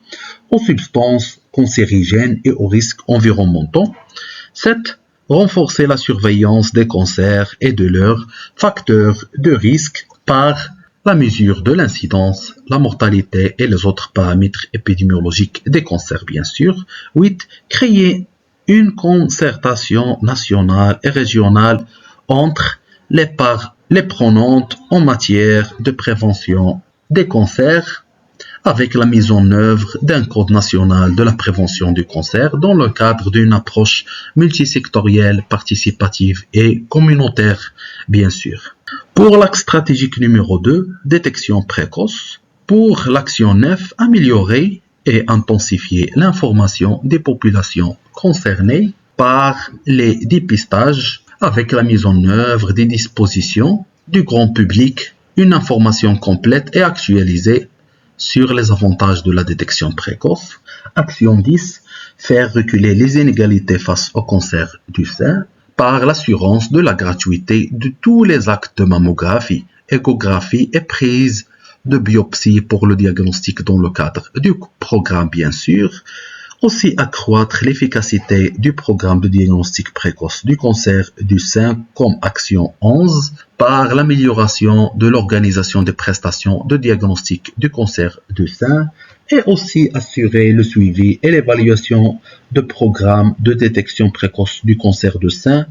aux substances cancérigènes et aux risques environnementaux. 7. Renforcer la surveillance des cancers et de leurs facteurs de risque par la mesure de l'incidence, la mortalité et les autres paramètres épidémiologiques des cancers, bien sûr. 8. Créer une concertation nationale et régionale entre les prenantes en matière de prévention des cancers avec la mise en œuvre d'un code national de la prévention du cancer dans le cadre d'une approche multisectorielle, participative et communautaire, bien sûr. Pour l'axe stratégique numéro 2, détection précoce. Pour l'action 9, améliorer et intensifier l'information des populations concernées par les dépistages avec la mise en œuvre des dispositions du grand public, une information complète et actualisée sur les avantages de la détection précoce. Action 10, faire reculer les inégalités face au cancer du sein par l'assurance de la gratuité de tous les actes de mammographie, échographie et prise de biopsie pour le diagnostic dans le cadre du programme, bien sûr. Aussi accroître l'efficacité du programme de diagnostic précoce du cancer du sein comme action 11 par l'amélioration de l'organisation des prestations de diagnostic du cancer du sein et aussi assurer le suivi et l'évaluation de programmes de détection précoce du cancer du sein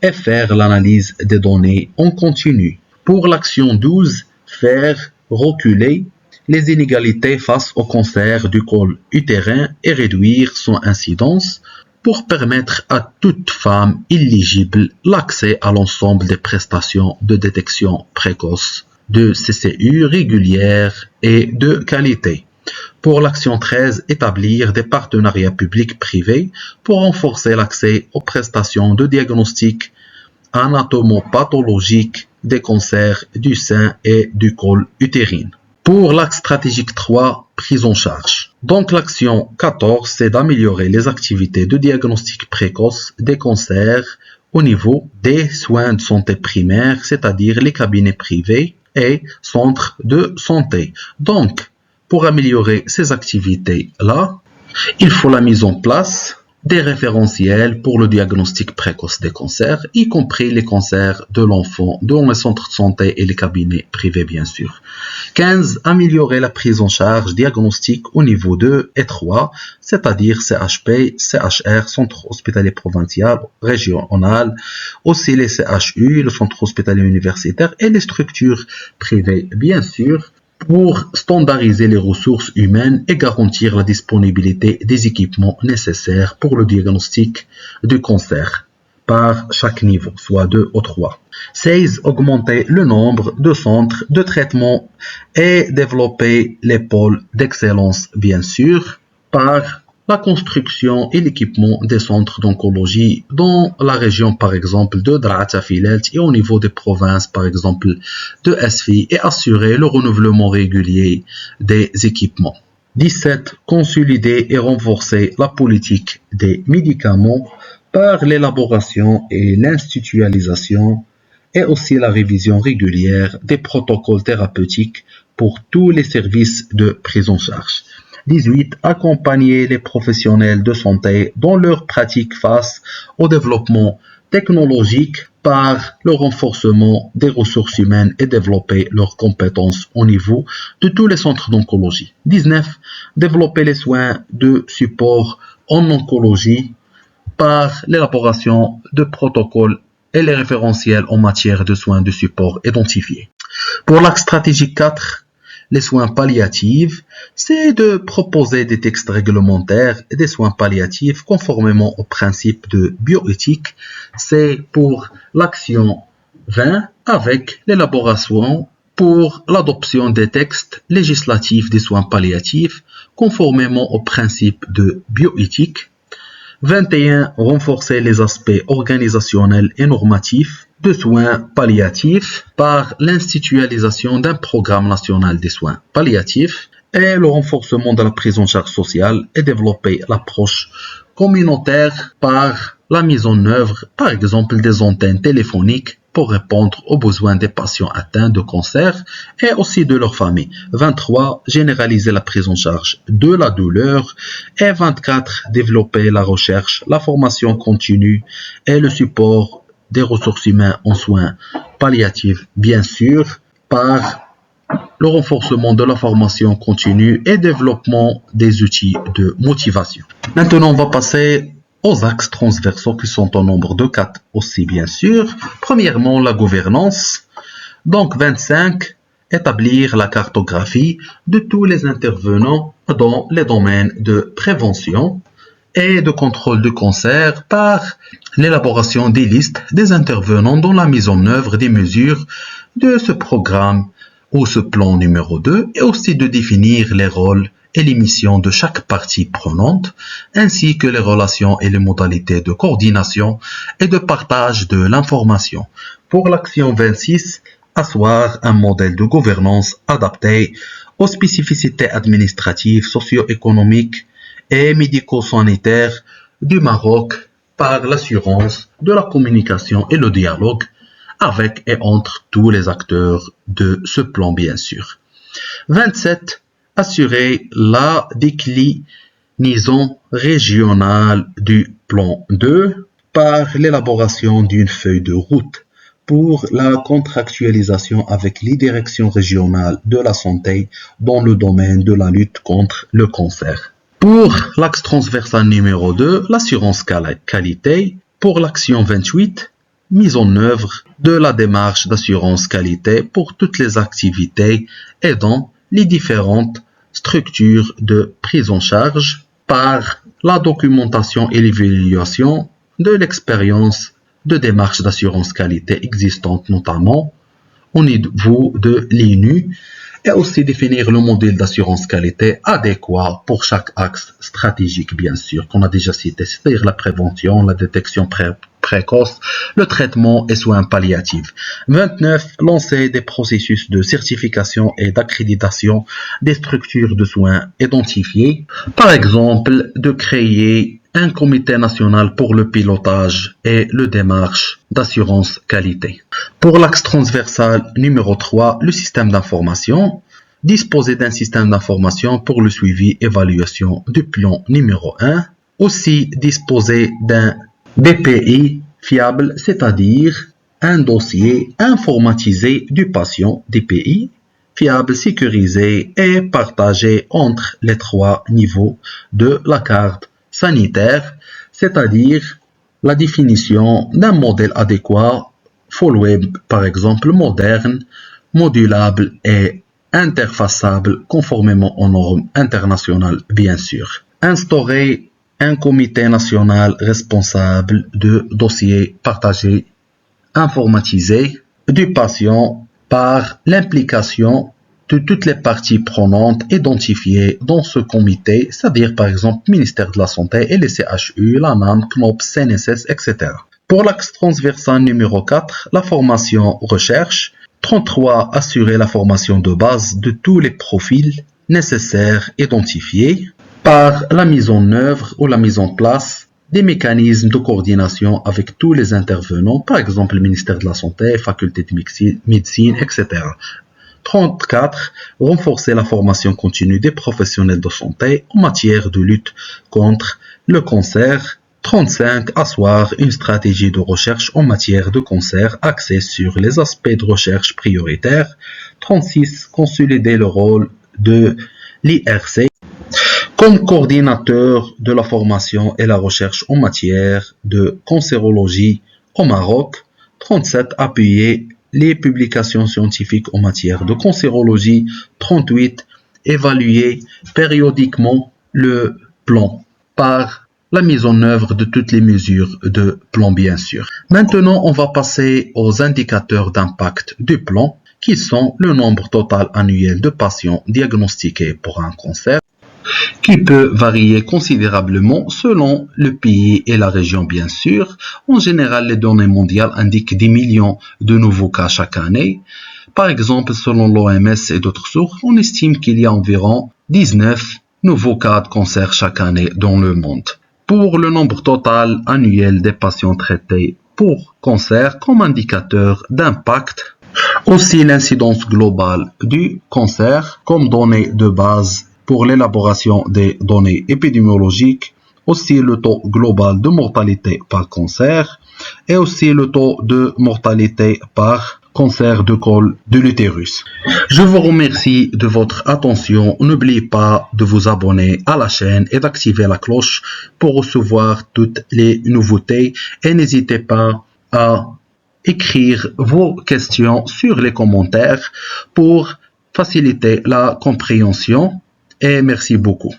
et faire l'analyse des données en continu. Pour l'action 12, faire reculer les inégalités face au cancer du col utérin et réduire son incidence pour permettre à toute femme éligible l'accès à l'ensemble des prestations de détection précoce de CCU régulières et de qualité. Pour l'action 13, établir des partenariats publics-privés pour renforcer l'accès aux prestations de diagnostic anatomopathologique des cancers du sein et du col utérin. Pour l'axe stratégique 3, prise en charge. Donc l'action 14, c'est d'améliorer les activités de diagnostic précoce des cancers au niveau des soins de santé primaires, c'est-à-dire les cabinets privés et centres de santé. Donc, pour améliorer ces activités-là, il faut la mise en place des référentiels pour le diagnostic précoce des cancers, y compris les cancers de l'enfant dans les centres de santé et les cabinets privés, bien sûr. 15. Améliorer la prise en charge diagnostique au niveau 2 et 3, c'est-à-dire CHP, CHR, centre hospitalier provincial, régional, aussi les CHU, le centre hospitalier universitaire et les structures privées, bien sûr, pour standardiser les ressources humaines et garantir la disponibilité des équipements nécessaires pour le diagnostic du cancer par chaque niveau, soit 2 ou 3. 16. Augmenter le nombre de centres de traitement et développer les pôles d'excellence, bien sûr, par la construction et l'équipement des centres d'oncologie dans la région, par exemple, de Dra'ata-Filelt et au niveau des provinces, par exemple, de Esfi, et assurer le renouvellement régulier des équipements. 17. Consolider et renforcer la politique des médicaments par l'élaboration et l'institutionnalisation et aussi la révision régulière des protocoles thérapeutiques pour tous les services de prise en charge. 18. Accompagner les professionnels de santé dans leur pratique face au développement technologique par le renforcement des ressources humaines et développer leurs compétences au niveau de tous les centres d'oncologie. 19. Développer les soins de support en oncologie par l'élaboration de protocoles et les référentiels en matière de soins de support identifiés. Pour l'axe stratégique 4, les soins palliatifs, c'est de proposer des textes réglementaires et des soins palliatifs conformément aux principes de bioéthique. C'est pour l'action 20 avec l'élaboration pour l'adoption des textes législatifs des soins palliatifs conformément aux principes de bioéthique. 21. Renforcer les aspects organisationnels et normatifs de soins palliatifs par l'institutionnalisation d'un programme national des soins palliatifs et le renforcement de la prise en charge sociale et développer l'approche communautaire par la mise en œuvre, par exemple, des antennes téléphoniques pour répondre aux besoins des patients atteints de cancer et aussi de leur famille. 23. Généraliser la prise en charge de la douleur. Et 24. Développer la recherche, la formation continue et le support des ressources humaines en soins palliatifs, bien sûr, par le renforcement de la formation continue et développement des outils de motivation. Maintenant, on va passer aux axes transversaux qui sont au nombre de 4 aussi, bien sûr. Premièrement, la gouvernance. Donc, 25, établir la cartographie de tous les intervenants dans les domaines de prévention et de contrôle du cancer par l'élaboration des listes des intervenants dans la mise en œuvre des mesures de ce programme ou ce plan numéro 2 et aussi de définir les rôles et les missions de chaque partie prenante ainsi que les relations et les modalités de coordination et de partage de l'information. Pour l'action 26, asseoir un modèle de gouvernance adapté aux spécificités administratives, socio-économiques et médico-sanitaires du Maroc par l'assurance de la communication et le dialogue avec et entre tous les acteurs de ce plan, bien sûr. 27. Assurer la déclinaison régionale du plan 2 par l'élaboration d'une feuille de route pour la contractualisation avec les directions régionales de la santé dans le domaine de la lutte contre le cancer. Pour l'axe transversal numéro 2, l'assurance qualité. Pour l'action 28, mise en œuvre de la démarche d'assurance qualité pour toutes les activités aidant les différentes structures de prise en charge par la documentation et l'évaluation de l'expérience de démarche d'assurance qualité existante, notamment au niveau de l'INU, et aussi définir le modèle d'assurance qualité adéquat pour chaque axe stratégique, bien sûr, qu'on a déjà cité, c'est-à-dire la prévention, la détection précoce, le traitement et soins palliatifs. 29. Lancer des processus de certification et d'accréditation des structures de soins identifiées. Par exemple, de créer un comité national pour le pilotage et le démarche d'assurance qualité. Pour l'axe transversal numéro 3, le système d'information. Disposer d'un système d'information pour le suivi et évaluation du plan numéro 1. Aussi disposer d'un DPI fiable, c'est-à-dire un dossier informatisé du patient, DPI, fiable, sécurisé et partagé entre les 3 niveaux de la carte sanitaire, c'est-à-dire la définition d'un modèle adéquat, full web par exemple, moderne, modulable et interfaçable conformément aux normes internationales, bien sûr. Instaurer un comité national responsable de dossiers partagés, informatisés du patient par l'implication de toutes les parties prenantes identifiées dans ce comité, c'est-à-dire par exemple ministère de la Santé et les CHU, l'ANAM, CNOPS, CNSS, etc. Pour l'axe transversal numéro 4, la formation recherche. 33. Assurer la formation de base de tous les profils nécessaires identifiés par la mise en œuvre ou la mise en place des mécanismes de coordination avec tous les intervenants, par exemple le ministère de la Santé, faculté de médecine, etc. 34. Renforcer la formation continue des professionnels de santé en matière de lutte contre le cancer. 35. Asseoir une stratégie de recherche en matière de cancer axée sur les aspects de recherche prioritaires. 36. Consolider le rôle de l'IRC comme coordinateur de la formation et la recherche en matière de cancérologie au Maroc. 37. Appuyer les publications scientifiques en matière de cancérologie. 38. Évaluer périodiquement le plan par la mise en œuvre de toutes les mesures de plan, bien sûr. Maintenant, on va passer aux indicateurs d'impact du plan, qui sont le nombre total annuel de patients diagnostiqués pour un cancer, qui peut varier considérablement selon le pays et la région, bien sûr. En général, les données mondiales indiquent des millions de nouveaux cas chaque année. Par exemple, selon l'OMS et d'autres sources, on estime qu'il y a environ 19 nouveaux cas de cancer chaque année dans le monde. Pour le nombre total annuel des patients traités pour cancer comme indicateur d'impact. Aussi l'incidence globale du cancer comme donnée de base pour l'élaboration des données épidémiologiques, aussi le taux global de mortalité par cancer et aussi le taux de mortalité par cancer de col de l'utérus. Je vous remercie de votre attention. N'oubliez pas de vous abonner à la chaîne et d'activer la cloche pour recevoir toutes les nouveautés et n'hésitez pas à écrire vos questions sur les commentaires pour faciliter la compréhension et merci beaucoup.